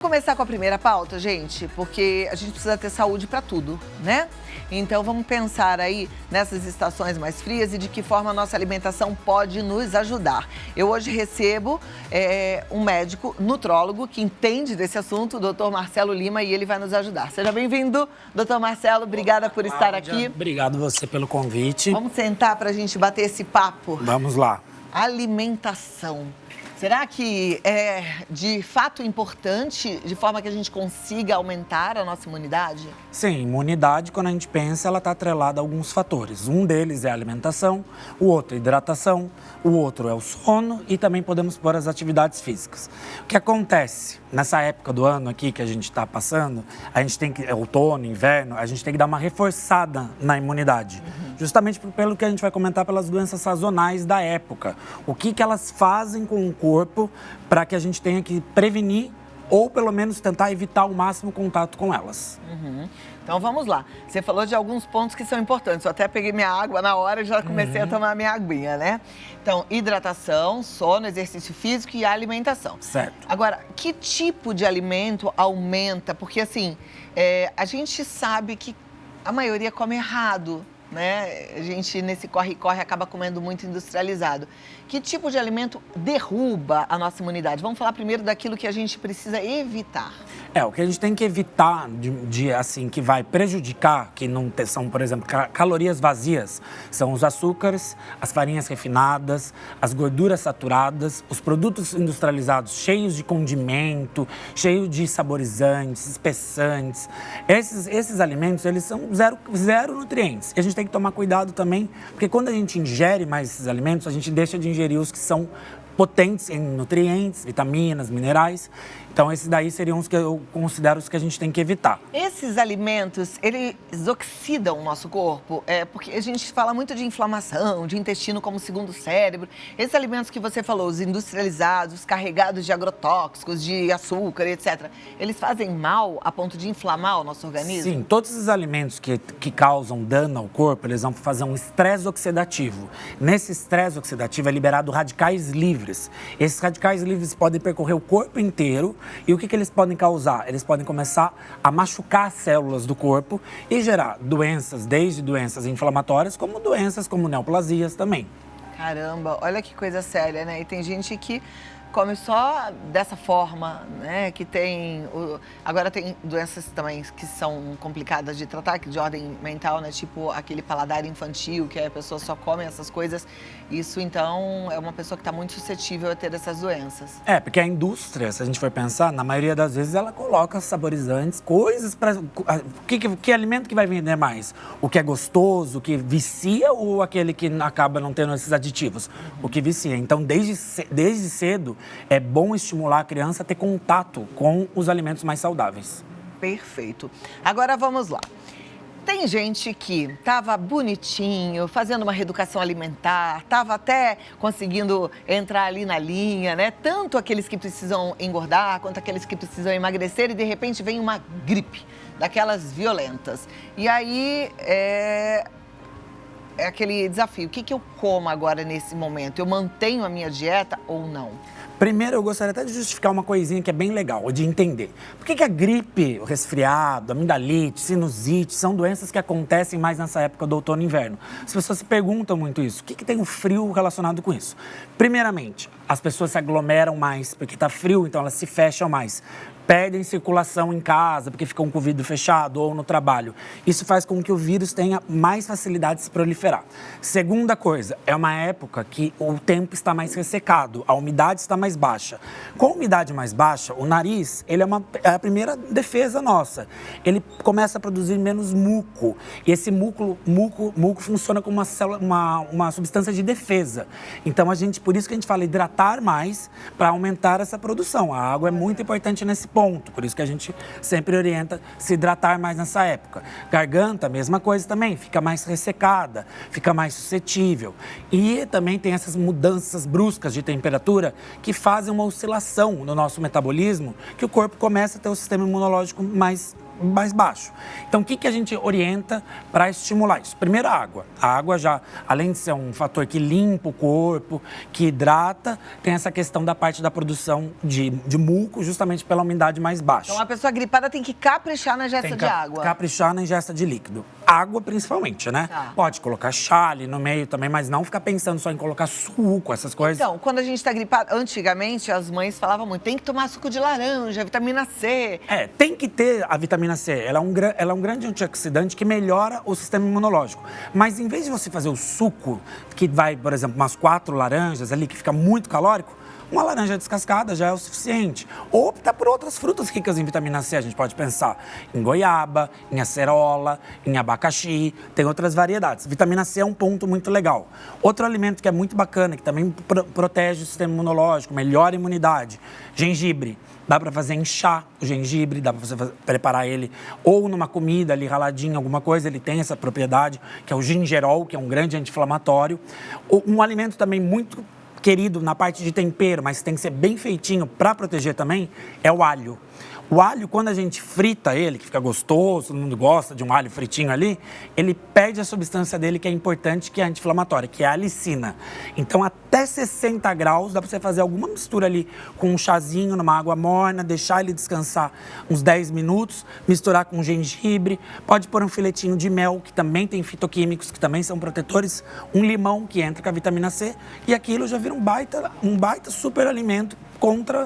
Começar com a primeira pauta, gente, porque a gente precisa ter saúde para tudo, né? Então vamos pensar aí nessas estações mais frias e de que forma a nossa alimentação pode nos ajudar. Eu hoje recebo um médico nutrólogo que entende desse assunto, o Dr. Marcelo Lima, e ele vai nos ajudar. Seja bem-vindo, Dr. Marcelo, obrigada por estar aqui. Obrigado você pelo convite. Vamos sentar para a gente bater esse papo. Vamos lá. Alimentação. Será que é de fato importante, de forma que a gente consiga aumentar a nossa imunidade? Sim, imunidade, quando a gente pensa, ela está atrelada a alguns fatores. Um deles é a alimentação, o outro é a hidratação, o outro é o sono e também podemos pôr as atividades físicas. O que acontece nessa época do ano aqui que a gente está passando, a gente tem que, outono, inverno, a gente tem que dar uma reforçada na imunidade. Justamente pelo que a gente vai comentar pelas doenças sazonais da época. O que elas fazem com o corpo para que a gente tenha que prevenir ou pelo menos tentar evitar ao máximo o contato com elas. Então vamos lá. Você falou de alguns pontos que são importantes. Eu até peguei minha água na hora e já comecei a tomar minha aguinha, né? Então, hidratação, sono, exercício físico e alimentação. Certo. Agora, que tipo de alimento aumenta? Porque assim, a gente sabe que a maioria come errado, né? A gente, nesse corre-corre, acaba comendo muito industrializado. Que tipo de alimento derruba a nossa imunidade? Vamos falar primeiro daquilo que a gente precisa evitar. O que a gente tem que evitar, assim, que vai prejudicar, que não são, por exemplo, calorias vazias, são os açúcares, as farinhas refinadas, as gorduras saturadas, os produtos industrializados cheios de condimento, cheios de saborizantes, espessantes. Esses alimentos, eles são zero nutrientes. E a gente tem que tomar cuidado também, porque quando a gente ingere mais esses alimentos, a gente deixa de ingerir os que são potentes em nutrientes, vitaminas, minerais. Então, esses daí seriam os que eu considero os que a gente tem que evitar. Esses alimentos, eles oxidam o nosso corpo? Porque a gente fala muito de inflamação, de intestino como segundo cérebro. Esses alimentos que você falou, os industrializados, os carregados de agrotóxicos, de açúcar, etc., eles fazem mal a ponto de inflamar o nosso organismo? Sim, todos esses alimentos que causam dano ao corpo, eles vão fazer um estresse oxidativo. Nesse estresse oxidativo é liberado radicais livres. Esses radicais livres podem percorrer o corpo inteiro. E o que eles podem causar? Eles podem começar a machucar as células do corpo e gerar doenças, desde doenças inflamatórias, como doenças como neoplasias também. Caramba, olha que coisa séria, né? E tem gente que come só dessa forma, né? Que tem... Agora tem doenças também que são complicadas de tratar, de ordem mental, né? Tipo aquele paladar infantil, que a pessoa só come essas coisas. Isso, então, é uma pessoa que está muito suscetível a ter essas doenças. Porque a indústria, se a gente for pensar, na maioria das vezes ela coloca saborizantes, coisas para... Que alimento que vai vender mais? O que é gostoso, o que vicia ou aquele que acaba não tendo esses aditivos? O que vicia. Então, desde cedo, é bom estimular a criança a ter contato com os alimentos mais saudáveis. Perfeito. Agora vamos lá. Tem gente que estava bonitinho, fazendo uma reeducação alimentar, estava até conseguindo entrar ali na linha, né? Tanto aqueles que precisam engordar, quanto aqueles que precisam emagrecer, e de repente vem uma gripe, daquelas violentas. E aí é aquele desafio, o que eu como agora nesse momento? Eu mantenho a minha dieta ou não? Primeiro, eu gostaria até de justificar uma coisinha que é bem legal, de entender. Por que a gripe, o resfriado, amidalite, sinusite, são doenças que acontecem mais nessa época do outono e inverno? As pessoas se perguntam muito isso. O que tem o frio relacionado com isso? Primeiramente, as pessoas se aglomeram mais, porque está frio, então elas se fecham mais. Perdem circulação em casa, porque ficam com o vidro fechado ou no trabalho. Isso faz com que o vírus tenha mais facilidade de se proliferar. Segunda coisa, é uma época que o tempo está mais ressecado, a umidade está mais baixa. Com a umidade mais baixa, o nariz, ele é a primeira defesa nossa. Ele começa a produzir menos muco. E esse muco funciona como uma substância de defesa. Então, por isso que a gente fala hidratar mais para aumentar essa produção. A água é muito importante nesse ponto. Por isso que a gente sempre orienta se hidratar mais nessa época. Garganta, mesma coisa também, fica mais ressecada, fica mais suscetível. E também tem essas mudanças bruscas de temperatura que fazem uma oscilação no nosso metabolismo, que o corpo começa a ter o sistema imunológico mais mais baixo. Então, o que a gente orienta para estimular isso? Primeiro, a água. A água já, além de ser um fator que limpa o corpo, que hidrata, tem essa questão da parte da produção de muco, justamente pela umidade mais baixa. Então, a pessoa gripada tem que caprichar na ingesta de água. Caprichar na ingesta de líquido. Água, principalmente, né? Tá. Pode colocar chá ali no meio também, mas não ficar pensando só em colocar suco, essas coisas. Então, quando a gente está gripado, antigamente as mães falavam muito, tem que tomar suco de laranja, vitamina C. Tem que ter a vitamina C. Ela é um grande antioxidante que melhora o sistema imunológico. Mas em vez de você fazer o suco, que vai, por exemplo, umas 4 laranjas ali, que fica muito calórico, uma laranja descascada já é o suficiente. Ou optar por outras frutas ricas em vitamina C. A gente pode pensar em goiaba, em acerola, em abacaxi. Tem outras variedades. Vitamina C é um ponto muito legal. Outro alimento que é muito bacana, que também protege o sistema imunológico, melhora a imunidade. Gengibre. Dá para fazer em chá o gengibre, dá para você preparar ele ou numa comida ali raladinha, alguma coisa. Ele tem essa propriedade, que é o gingerol, que é um grande anti-inflamatório. Um alimento também muito querido na parte de tempero, mas tem que ser bem feitinho para proteger também, é o alho. O alho, quando a gente frita ele, que fica gostoso, todo mundo gosta de um alho fritinho ali, ele perde a substância dele que é importante, que é anti-inflamatória, que é a alicina. Então, até 60 graus, dá para você fazer alguma mistura ali com um chazinho numa água morna, deixar ele descansar uns 10 minutos, misturar com gengibre, pode pôr um filetinho de mel, que também tem fitoquímicos, que também são protetores, um limão, que entra com a vitamina C, e aquilo já vira um baita super alimento contra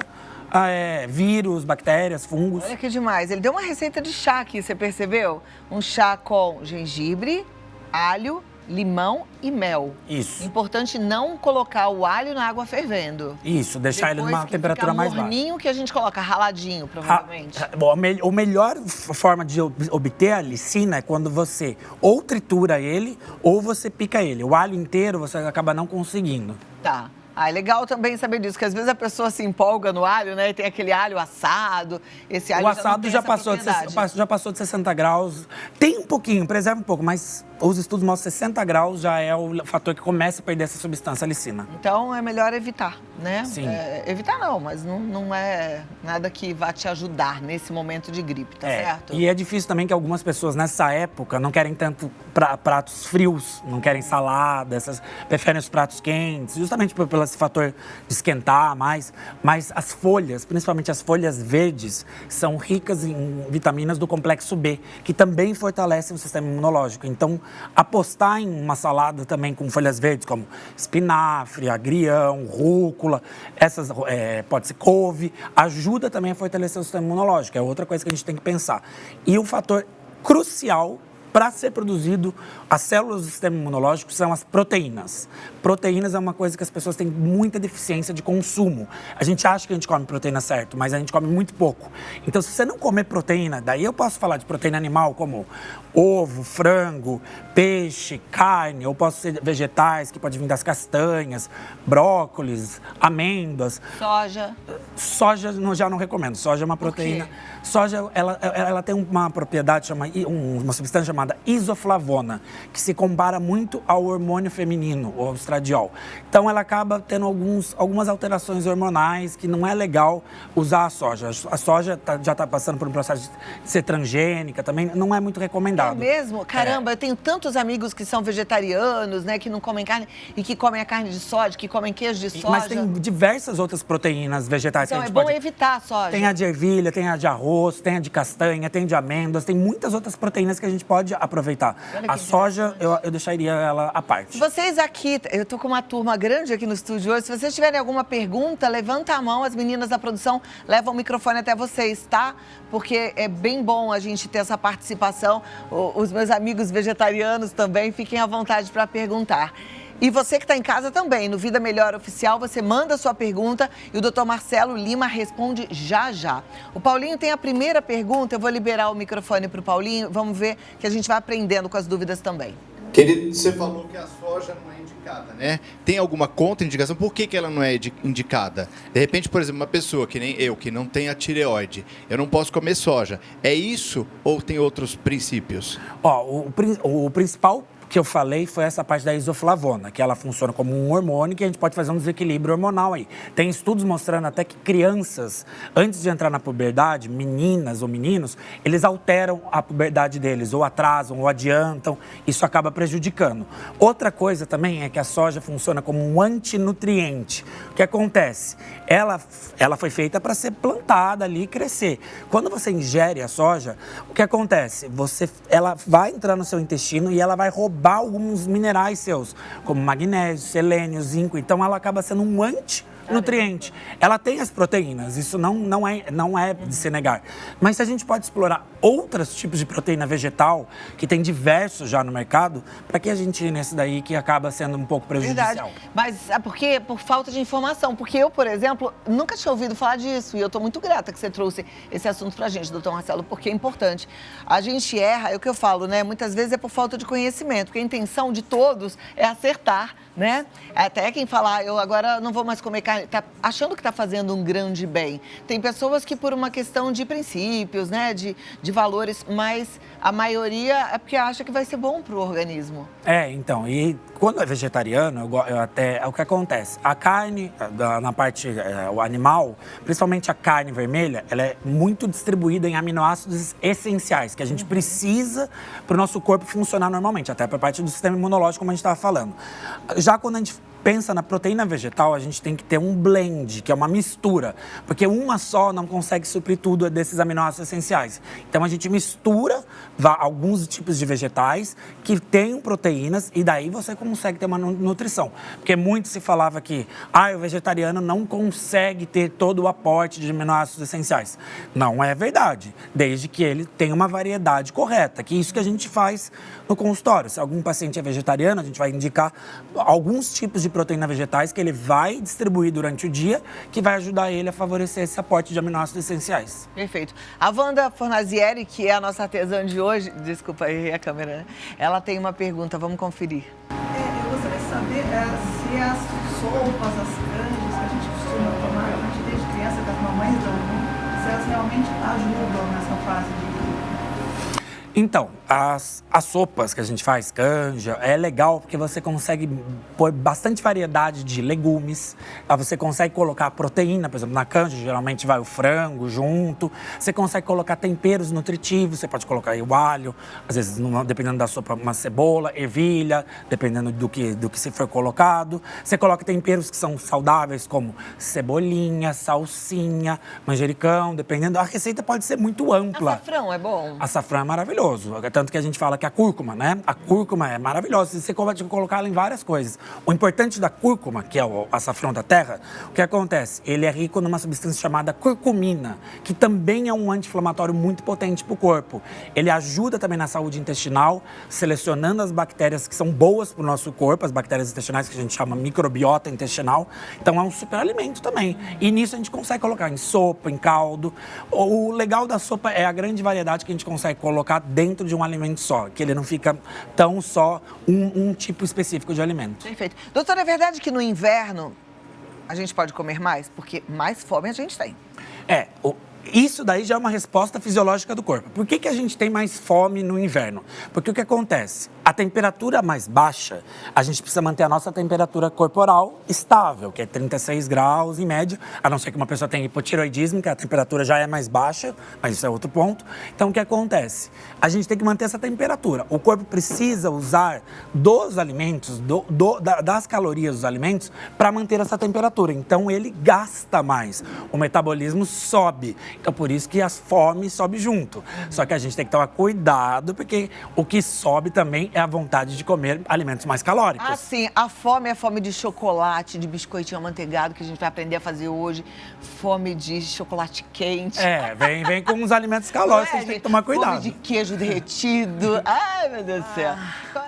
vírus, bactérias, fungos. Olha que demais. Ele deu uma receita de chá aqui, você percebeu? Um chá com gengibre, alho, limão e mel. Isso. Importante não colocar o alho na água fervendo. Isso, deixar ele numa temperatura mais baixa. Morninho que a gente coloca raladinho, provavelmente. A melhor forma de obter a alicina é quando você ou tritura ele ou você pica ele. O alho inteiro você acaba não conseguindo. Tá. É legal também saber disso, que às vezes a pessoa se empolga no alho, né? E tem aquele alho assado, esse alho o assado já passou de 60 graus. Tem um pouquinho, preserva um pouco, mas os estudos mostram que 60 graus já é o fator que começa a perder essa substância alicina. Então é melhor evitar, né? Sim. Evitar não, mas não é nada que vá te ajudar nesse momento de gripe, tá certo? E é difícil também que algumas pessoas nessa época não querem tanto pratos frios, não querem salada, preferem os pratos quentes, justamente pelo esse fator de esquentar mais, mas as folhas, principalmente as folhas verdes, são ricas em vitaminas do complexo B, que também fortalecem o sistema imunológico. Então, apostar em uma salada também com folhas verdes, como espinafre, agrião, rúcula, pode ser couve, ajuda também a fortalecer o sistema imunológico, é outra coisa que a gente tem que pensar. E o fator crucial para ser produzido, as células do sistema imunológico são as proteínas. Proteínas é uma coisa que as pessoas têm muita deficiência de consumo. A gente acha que a gente come proteína certo, mas a gente come muito pouco. Então, se você não comer proteína, daí eu posso falar de proteína animal como ovo, frango, peixe, carne, ou posso ser vegetais, que pode vir das castanhas, brócolis, amêndoas. Soja já não recomendo. Soja é uma proteína. Soja, ela tem uma propriedade, uma substância chamada isoflavona, que se compara muito ao hormônio feminino, o estradiol. Então, ela acaba tendo algumas alterações hormonais que não é legal usar a soja. A soja já está passando por um processo de ser transgênica também, não é muito recomendado. É mesmo? Caramba, eu tenho tantos amigos que são vegetarianos, né, que não comem carne e que comem a carne de soja, que comem queijo de soja. Mas tem diversas outras proteínas vegetais então, que a gente pode... evitar a soja. Tem a de ervilha, tem a de arroz, tem a de castanha, tem de amêndoas, tem muitas outras proteínas que a gente pode aproveitar. A soja, eu deixaria ela à parte. Vocês aqui, eu tô com uma turma grande aqui no estúdio hoje, se vocês tiverem alguma pergunta, levanta a mão, as meninas da produção levam o microfone até vocês, tá? Porque é bem bom a gente ter essa participação. Os meus amigos vegetarianos também, fiquem à vontade para perguntar. E você que está em casa também, no Vida Melhor Oficial, você manda a sua pergunta e o Dr. Marcelo Lima responde já já. O Paulinho tem a primeira pergunta, eu vou liberar o microfone para o Paulinho, vamos ver que a gente vai aprendendo com as dúvidas também. Querido, você falou que a soja não é indicada, né? Tem alguma contraindicação? Por que ela não é indicada? De repente, por exemplo, uma pessoa que nem eu, que não tem a tireoide, eu não posso comer soja. É isso ou tem outros princípios? O principal que eu falei foi essa parte da isoflavona, que ela funciona como um hormônio que a gente pode fazer um desequilíbrio hormonal aí. Tem estudos mostrando até que crianças, antes de entrar na puberdade, meninas ou meninos, eles alteram a puberdade deles, ou atrasam, ou adiantam, isso acaba prejudicando. Outra coisa também é que a soja funciona como um antinutriente. O que acontece? Ela foi feita para ser plantada ali e crescer. Quando você ingere a soja, o que acontece? Ela vai entrar no seu intestino e ela vai roubar alguns minerais seus, como magnésio, selênio, zinco. Então, ela acaba sendo um antinutriente. Ela tem as proteínas, isso não é de se negar. Mas se a gente pode explorar outros tipos de proteína vegetal, que tem diversos já no mercado, para que a gente ir nesse daí que acaba sendo um pouco prejudicial? Verdade. Mas é porque por falta de informação. Porque eu, por exemplo, nunca tinha ouvido falar disso. E eu estou muito grata que você trouxe esse assunto para a gente, doutor Marcelo, porque é importante. A gente erra, é o que eu falo, né? Muitas vezes é por falta de conhecimento. Porque a intenção de todos é acertar, né? Até quem fala, eu agora não vou mais comer carne, tá achando que está fazendo um grande bem. Tem pessoas que por uma questão de princípios, né? De valores, mas a maioria é porque acha que vai ser bom para o organismo. Então, e quando é vegetariano, o que acontece? A carne, na parte, o animal, principalmente a carne vermelha, ela é muito distribuída em aminoácidos essenciais, que a gente precisa para o nosso corpo funcionar normalmente, até para a parte do sistema imunológico, como a gente estava falando. Já quando a gente pensa na proteína vegetal, a gente tem que ter um blend, que é uma mistura, porque uma só não consegue suprir tudo desses aminoácidos essenciais. Então, a gente mistura alguns tipos de vegetais que tenham proteínas e daí você consegue ter uma nutrição. Porque muito se falava que o vegetariano não consegue ter todo o aporte de aminoácidos essenciais. Não é verdade, desde que ele tenha uma variedade correta, que é isso que a gente faz no consultório. Se algum paciente é vegetariano, a gente vai indicar alguns tipos de proteína vegetais que ele vai distribuir durante o dia, que vai ajudar ele a favorecer esse aporte de aminoácidos essenciais. Perfeito. A Wanda Fornazieri, que é a nossa artesã de hoje, desculpa aí a câmera, né? Ela tem uma pergunta, vamos conferir. Eu gostaria de saber se as sopas, as canjas que a gente costuma tomar, a gente desde criança, que as mamães dão, se elas realmente ajudam nessa fase de... Então, as sopas que a gente faz, canja, é legal porque você consegue pôr bastante variedade de legumes, você consegue colocar proteína, por exemplo, na canja, geralmente vai o frango junto, você consegue colocar temperos nutritivos, você pode colocar aí o alho, às vezes, dependendo da sopa, uma cebola, ervilha, dependendo do que se for colocado. Você coloca temperos que são saudáveis, como cebolinha, salsinha, manjericão, dependendo. A receita pode ser muito ampla. Açafrão é bom? Açafrão é maravilhoso. Tanto que a gente fala que a cúrcuma, né? A cúrcuma é maravilhosa. Você pode colocar ela em várias coisas. O importante da cúrcuma, que é o açafrão da terra, o que acontece? Ele é rico numa substância chamada curcumina, que também é um anti-inflamatório muito potente para o corpo. Ele ajuda também na saúde intestinal, selecionando as bactérias que são boas para o nosso corpo, as bactérias intestinais que a gente chama microbiota intestinal. Então é um super alimento também. E nisso a gente consegue colocar em sopa, em caldo. O legal da sopa é a grande variedade que a gente consegue colocar dentro de um alimento só, que ele não fica tão só um tipo específico de alimento. Perfeito. Doutora, é verdade que no inverno a gente pode comer mais? Porque mais fome a gente tem. Isso daí já é uma resposta fisiológica do corpo. Por que a gente tem mais fome no inverno? Porque o que acontece? A temperatura mais baixa, a gente precisa manter a nossa temperatura corporal estável, que é 36 graus em média, a não ser que uma pessoa tenha hipotireoidismo, que a temperatura já é mais baixa, mas isso é outro ponto. Então, o que acontece? A gente tem que manter essa temperatura. O corpo precisa usar dos alimentos, das calorias dos alimentos, para manter essa temperatura. Então, ele gasta mais. O metabolismo sobe. Então, por isso que a fome sobe junto. Só que a gente tem que tomar cuidado, porque o que sobe também é a vontade de comer alimentos mais calóricos. Ah, sim. A fome é a fome de chocolate, de biscoitinho amanteigado, que a gente vai aprender a fazer hoje. Fome de chocolate quente. Vem com uns alimentos calóricos que a gente tem que tomar cuidado. Fome de queijo derretido. Ai, meu Deus do céu.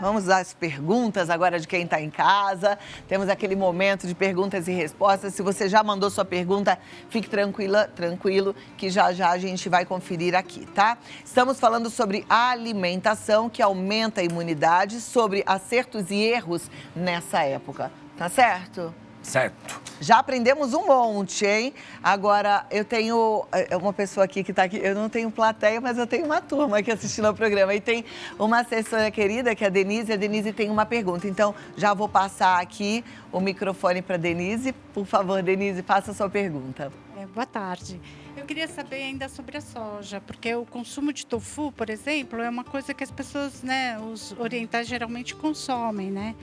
Vamos às perguntas agora de quem está em casa. Temos aquele momento de perguntas e respostas. Se você já mandou sua pergunta, fique tranquilo, que já a gente vai conferir aqui, tá? Estamos falando sobre alimentação que aumenta a imunidade, sobre acertos e erros nessa época. Tá certo? Certo. Já aprendemos um monte, hein? Agora, eu tenho uma pessoa aqui que está aqui, eu não tenho plateia, mas eu tenho uma turma aqui assistindo ao programa. E tem uma assessora querida, que é a Denise tem uma pergunta. Então, já vou passar aqui o microfone para a Denise. Por favor, Denise, faça a sua pergunta. Boa tarde. Eu queria saber ainda sobre a soja, porque o consumo de tofu, por exemplo, é uma coisa que as pessoas, né, os orientais geralmente consomem, né?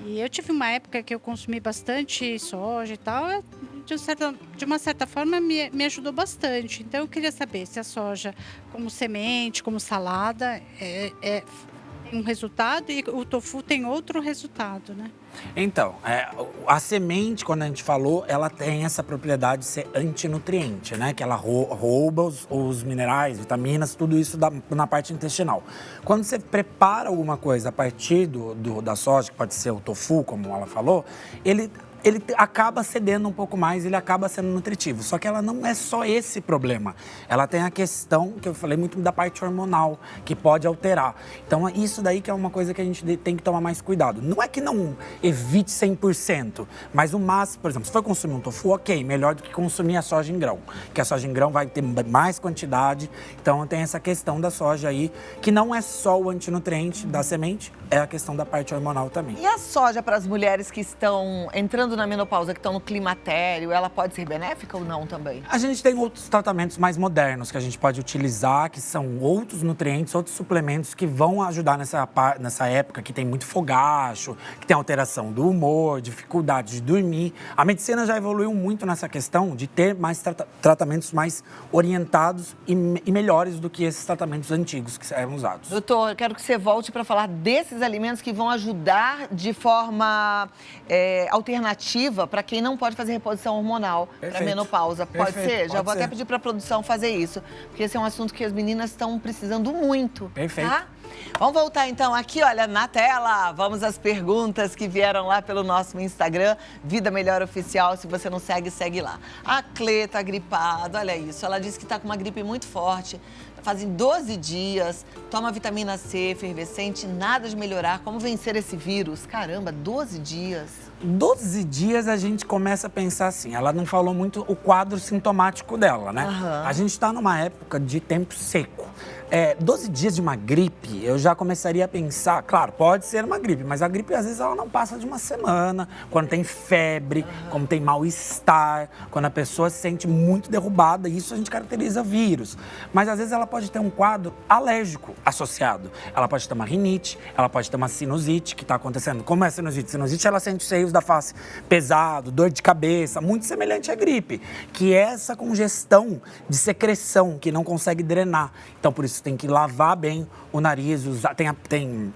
E eu tive uma época que eu consumi bastante soja e tal, de uma certa forma me ajudou bastante. Então eu queria saber se a soja, como semente, como salada, tem um resultado e o tofu tem outro resultado, né? Então, a semente, quando a gente falou, ela tem essa propriedade de ser antinutriente, né? Que ela rouba os minerais, vitaminas, tudo isso na parte intestinal. Quando você prepara alguma coisa a partir da soja, que pode ser o tofu, como ela falou, ele acaba cedendo um pouco mais, ele acaba sendo nutritivo. Só que ela não é só esse problema. Ela tem a questão, que eu falei muito da parte hormonal, que pode alterar. Então, isso daí que é uma coisa que a gente tem que tomar mais cuidado. Não é que não evite 100%, mas o máximo, por exemplo, se for consumir um tofu, ok, melhor do que consumir a soja em grão. Porque a soja em grão vai ter mais quantidade. Então, tem essa questão da soja aí, que não é só o antinutriente da semente, é a questão da parte hormonal também. E a soja para as mulheres que estão entrando na menopausa, que estão no climatério, ela pode ser benéfica ou não também? A gente tem outros tratamentos mais modernos que a gente pode utilizar, que são outros nutrientes, outros suplementos que vão ajudar nessa época que tem muito fogacho, que tem alteração do humor, dificuldade de dormir. A medicina já evoluiu muito nessa questão de ter mais tratamentos mais orientados e melhores do que esses tratamentos antigos que eram usados. Doutor, eu quero que você volte para falar desses alimentos que vão ajudar de forma alternativa para quem não pode fazer reposição hormonal para menopausa. Pode ser? Já vou até pedir para a produção fazer isso, porque esse é um assunto que as meninas estão precisando muito. Perfeito. Tá? Vamos voltar então aqui, olha, na tela. Vamos às perguntas que vieram lá pelo nosso Instagram, Vida Melhor Oficial. Se você não segue, segue lá. A Clê tá gripada, olha isso. Ela disse que tá com uma gripe muito forte. Fazem 12 dias, toma vitamina C, efervescente, nada de melhorar. Como vencer esse vírus? Caramba, 12 dias. 12 dias a gente começa a pensar assim, ela não falou muito o quadro sintomático dela, né? Aham. A gente está numa época de tempo seco. 12 dias de uma gripe, eu já começaria a pensar, claro, pode ser uma gripe, mas a gripe às vezes ela não passa de uma semana, quando tem febre, quando tem mal-estar, quando a pessoa se sente muito derrubada, isso a gente caracteriza vírus. Mas às vezes ela pode ter um quadro alérgico associado. Ela pode ter uma rinite, ela pode ter uma sinusite que está acontecendo. Como é a sinusite? Sinusite, ela sente os seios da face pesado, dor de cabeça, muito semelhante à gripe, que é essa congestão de secreção que não consegue drenar. Então, por isso, tem que lavar bem o nariz, tem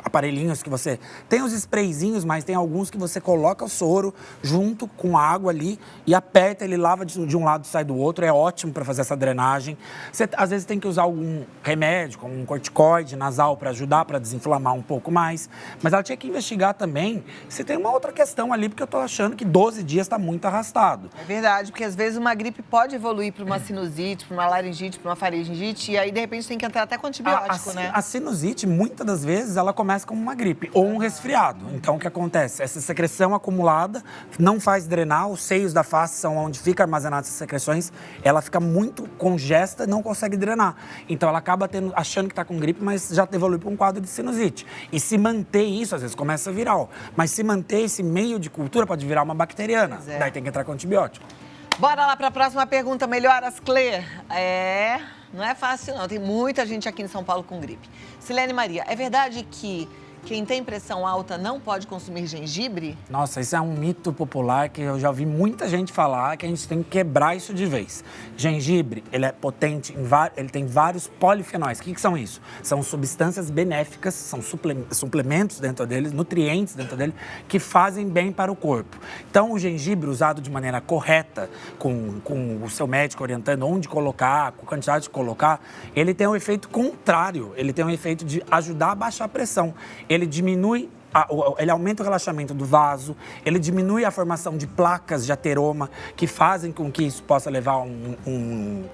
aparelhinhos que você... Tem os sprayzinhos, mas tem alguns que você coloca o soro junto com a água ali e aperta, ele lava de um lado e sai do outro. É ótimo para fazer essa drenagem. Você, às vezes, tem que usar algum remédio, como um corticoide nasal para ajudar, para desinflamar um pouco mais. Mas ela tinha que investigar também se tem uma outra questão ali, porque eu tô achando que 12 dias está muito arrastado. É verdade, porque às vezes uma gripe pode evoluir para uma sinusite, para uma laringite, para uma faringite, e aí, de repente, tem que entrar até com antibiótico, né? A sinusite, muitas das vezes, ela começa como uma gripe ou um resfriado. Então, o que acontece? Essa secreção acumulada não faz drenar, os seios da face são onde fica armazenada essas secreções, ela fica muito congesta e não consegue drenar. Então, ela acaba achando que está com gripe, mas já evolui para um quadro de sinusite. E se manter isso, às vezes começa viral. Mas se manter esse meio de cultura, pode virar uma bacteriana. Daí tem que entrar com antibiótico. Bora lá para a próxima pergunta. Melhoras, Clê? Não é fácil, não. Tem muita gente aqui em São Paulo com gripe. Silene Maria, é verdade que quem tem pressão alta não pode consumir gengibre? Nossa, isso é um mito popular que eu já ouvi muita gente falar, que a gente tem que quebrar isso de vez. Gengibre, ele é potente, ele tem vários polifenóis. O que são isso? São substâncias benéficas, são suplementos dentro deles, nutrientes dentro dele, que fazem bem para o corpo. Então, o gengibre usado de maneira correta, com o seu médico orientando onde colocar, com a quantidade de colocar, ele tem um efeito contrário, ele tem um efeito de ajudar a baixar a pressão. Ele diminui, ele aumenta o relaxamento do vaso, ele diminui a formação de placas de ateroma que fazem com que isso possa levar um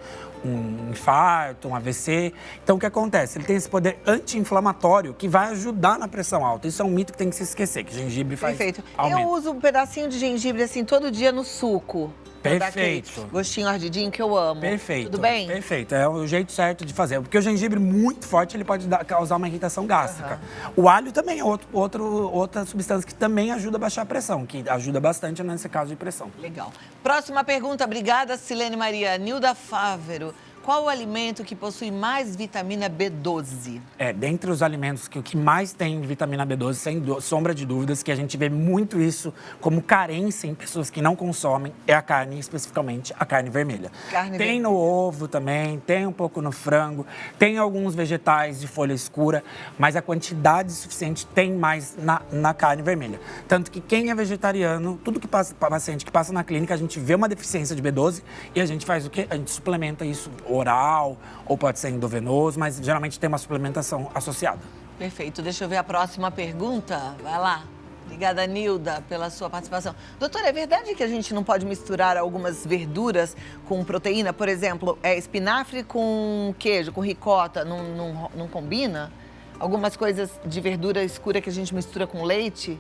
um infarto, um AVC. Então, o que acontece? Ele tem esse poder anti-inflamatório que vai ajudar na pressão alta. Isso é um mito que tem que se esquecer, que gengibre faz Perfeito. aumento. Eu uso um pedacinho de gengibre assim todo dia no suco. Pra dar aquele Perfeito. gostinho ardidinho que eu amo. Perfeito. Tudo bem? Perfeito. É o jeito certo de fazer. Porque o gengibre muito forte, ele pode causar uma irritação gástrica. O alho também é outra substância que também ajuda a baixar a pressão, que ajuda bastante nesse caso de pressão. Legal. Próxima pergunta. Obrigada, Silene Maria. Nilda Fávero. Qual o alimento que possui mais vitamina B12? Dentre os alimentos que o que mais tem vitamina B12, sem sombra de dúvidas, que a gente vê muito isso como carência em pessoas que não consomem, é a carne, especificamente a carne vermelha. Tem no ovo também, tem um pouco no frango, tem alguns vegetais de folha escura, mas a quantidade suficiente tem mais na carne vermelha. Tanto que quem é vegetariano, tudo que passa, paciente que passa na clínica, a gente vê uma deficiência de B12 e a gente faz o quê? A gente suplementa isso oral, ou pode ser endovenoso, mas geralmente tem uma suplementação associada. Perfeito. Deixa eu ver a próxima pergunta. Vai lá. Obrigada, Nilda, pela sua participação. Doutora, é verdade que a gente não pode misturar algumas verduras com proteína? Por exemplo, espinafre com queijo, com ricota, não combina? Algumas coisas de verdura escura que a gente mistura com leite?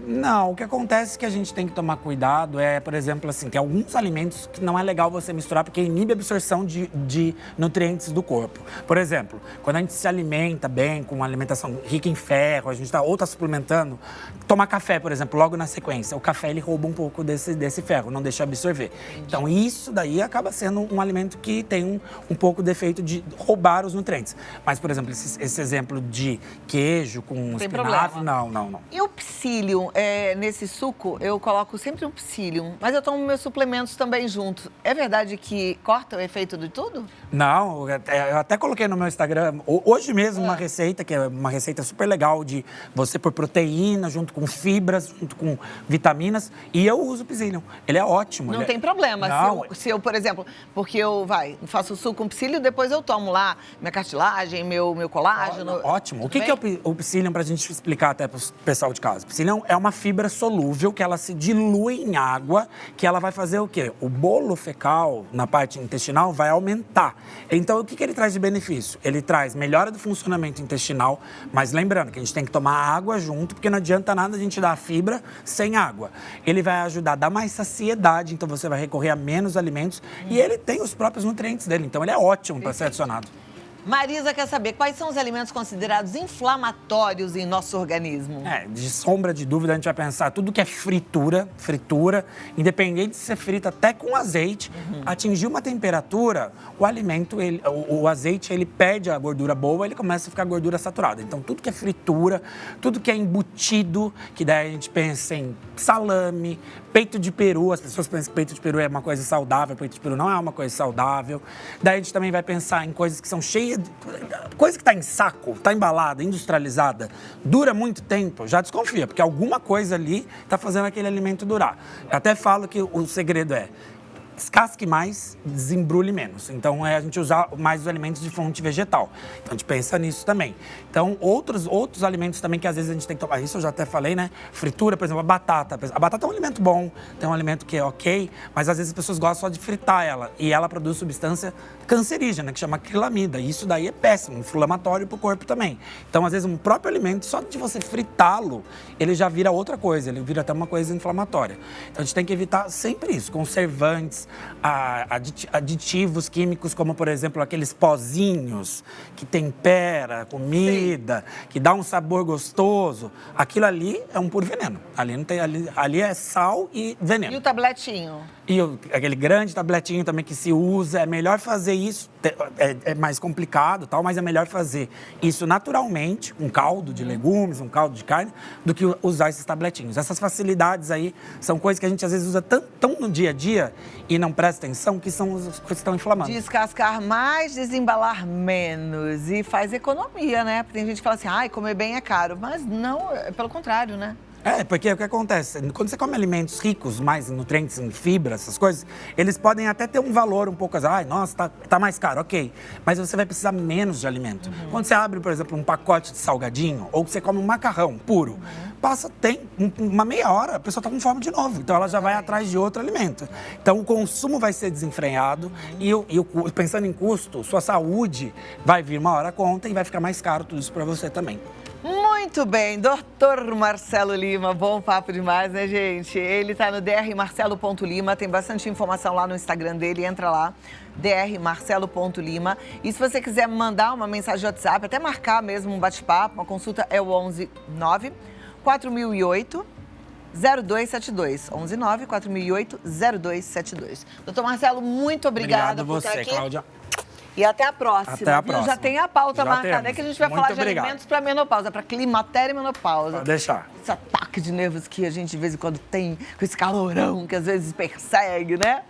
Não, o que acontece é que a gente tem que tomar cuidado por exemplo, assim, tem alguns alimentos que não é legal você misturar porque inibe a absorção de nutrientes do corpo. Por exemplo, quando a gente se alimenta bem, com uma alimentação rica em ferro, a gente tá suplementando, tomar café, por exemplo, logo na sequência. O café, ele rouba um pouco desse ferro, não deixa absorver. Entendi. Então, isso daí acaba sendo um alimento que tem um pouco de efeito de roubar os nutrientes. Mas, por exemplo, esse exemplo de queijo com espinafre, não. E o psyllium, nesse suco, eu coloco sempre um psyllium, mas eu tomo meus suplementos também junto. É verdade que corta o efeito de tudo? Não, eu até coloquei no meu Instagram, hoje mesmo, uma receita, que é uma receita super legal de você pôr proteína junto com fibras, junto com vitaminas, e eu uso o psyllium. Ele é ótimo. Não tem problema. Se eu, por exemplo, porque eu faço suco com psyllium, depois eu tomo lá minha cartilagem, meu colágeno. Ótimo. O que é o psyllium, pra gente explicar até pro pessoal de casa? O psyllium é uma fibra solúvel que ela se dilui em água, que ela vai fazer o quê? O bolo fecal na parte intestinal vai aumentar. Então, o que ele traz de benefício? Ele traz melhora do funcionamento intestinal, mas lembrando que a gente tem que tomar água junto, porque não adianta nada a gente dar a fibra sem água. Ele vai ajudar a dar mais saciedade, então você vai recorrer a menos alimentos e ele tem os próprios nutrientes dele, então ele é ótimo para ser adicionado. Marisa quer saber quais são os alimentos considerados inflamatórios em nosso organismo. De sombra de dúvida, a gente vai pensar tudo que é fritura, independente de ser frita até com azeite, atingir uma temperatura, o alimento, o azeite, ele perde a gordura boa, ele começa a ficar gordura saturada. Então, tudo que é fritura, tudo que é embutido, que daí a gente pensa em salame, peito de peru, as pessoas pensam que peito de peru é uma coisa saudável, peito de peru não é uma coisa saudável. Daí a gente também vai pensar em coisas que são cheias de... Coisa que está em saco, está embalada, industrializada, dura muito tempo, já desconfia, porque alguma coisa ali está fazendo aquele alimento durar. Eu até falo que o segredo é descasque mais, desembrulhe menos. Então, a gente usar mais os alimentos de fonte vegetal. Então, a gente pensa nisso também. Então, outros alimentos também que às vezes a gente tem que tomar. Isso eu já até falei, né? Fritura, por exemplo, a batata. A batata é um alimento bom, é um alimento que é ok, mas às vezes as pessoas gostam só de fritar ela. E ela produz substância cancerígena, que chama acrilamida. E isso daí é péssimo, inflamatório para o corpo também. Então, às vezes, um próprio alimento, só de você fritá-lo, ele já vira outra coisa, ele vira até uma coisa inflamatória. Então, a gente tem que evitar sempre isso, conservantes, aditivos químicos, como, por exemplo, aqueles pozinhos que tempera a comida, que dá um sabor gostoso. Aquilo ali é um puro veneno. Ali é sal e veneno. E o tabletinho? E aquele grande tabletinho também que se usa, é melhor fazer isso, é mais complicado, tal, mas é melhor fazer isso naturalmente, um caldo de legumes, um caldo de carne, do que usar esses tabletinhos. Essas facilidades aí são coisas que a gente às vezes usa tão no dia a dia e não presta atenção, que são as coisas que estão inflamando. Descascar mais, desembalar menos e faz economia, né? Porque tem gente que fala assim, comer bem é caro, mas não, é pelo contrário, né? Porque o que acontece? Quando você come alimentos ricos, mais em nutrientes, em fibra, essas coisas, eles podem até ter um valor um pouco, nossa, tá mais caro, ok. Mas você vai precisar menos de alimento. Quando você abre, por exemplo, um pacote de salgadinho, ou você come um macarrão puro, tem uma meia hora, a pessoa tá com fome de novo. Então ela já vai atrás de outro alimento. Então o consumo vai ser desenfreado e pensando em custo, sua saúde vai vir uma hora a conta e vai ficar mais caro tudo isso para você também. Muito bem, doutor Marcelo Lima, bom papo demais, né, gente? Ele tá no drmarcelo.lima, tem bastante informação lá no Instagram dele, entra lá, drmarcelo.lima. E se você quiser mandar uma mensagem de WhatsApp, até marcar mesmo um bate-papo, uma consulta é o 11 4008 0272. 11 4008 0272. Doutor Marcelo, muito obrigada por estar aqui. Cláudia. E até a próxima. Até a próxima. Já tem a pauta Já marcada, temos. que a gente vai Muito falar de obrigado. alimentos para menopausa, para climatério e menopausa. Pode deixar. Esse ataque de nervos que a gente de vez em quando tem, com esse calorão que às vezes persegue, né?